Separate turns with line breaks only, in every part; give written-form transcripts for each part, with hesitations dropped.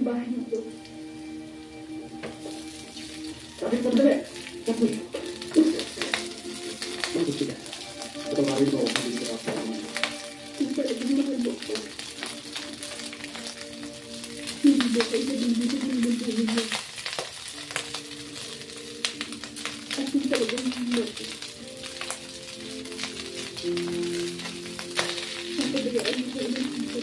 ang bahay nito.
Sabi ko dali. Kapoy. Bakit sila? Patawarin mo ako dito ako.
Kung talagang mahal mo ko. Hindi mo kayo nabibigyan ng mundo ninyo. At kung talagang mahal mo ko. Papabayaan mo kayo ng mundo.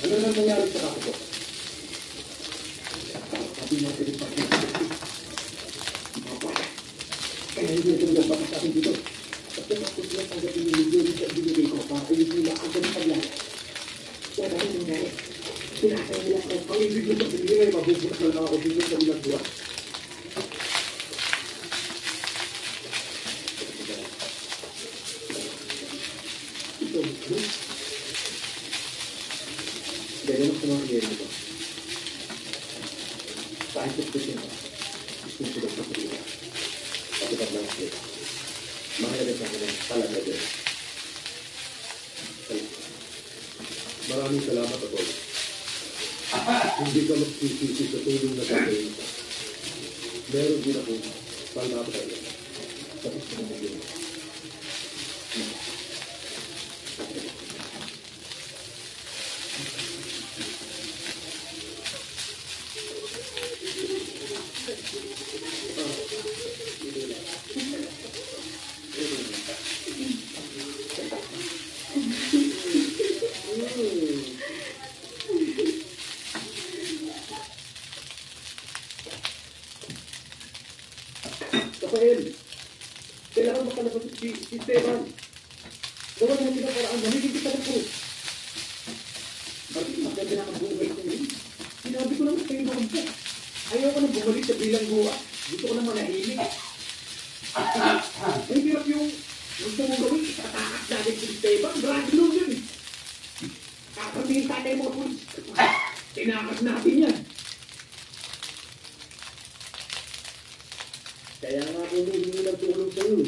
Ano nang nangyari sa kako ko? Sabi mo sa rin pati. Kaya hindi ito yung baka sa akin dito. Kasi tapos lang tanggapin yung milyon sa binigay ko para ayos nila ang ganang paglala. Kaya bakit nangyari? Pinasay nila ko. Ang ibig mo sa binigay, mabubukas na lang ako dito sa ilang buwan. Ito, ganyan ako mga kanyari nito. Kahit gusto siya, susunod sa pagkita. Pagkita lang siya. Mahalaga sa akin ang talaga din. Maraming salamat ako. Hindi ka magsisisi sa tulong na gagawin ko. Meron din ako palapay sa gusto mo yun. Rafael, kailangan makalabas si Esteban. Gawin mo sila paraan, mamigil kita ng proof. Bakit maganda na ang buhay ko yun? Sinabi ko naman kayo naman po. Ayaw ko nang bumalik sa bilangguan. Gusto ko nang manahimik. Ang hirap yung gusto mong gawin, itatakas natin si Esteban. Grabe nun yun. Kakamingin tayo mga pulis. Tinakas natin yan. Kaya nga humihingi ng tulong sa'yo.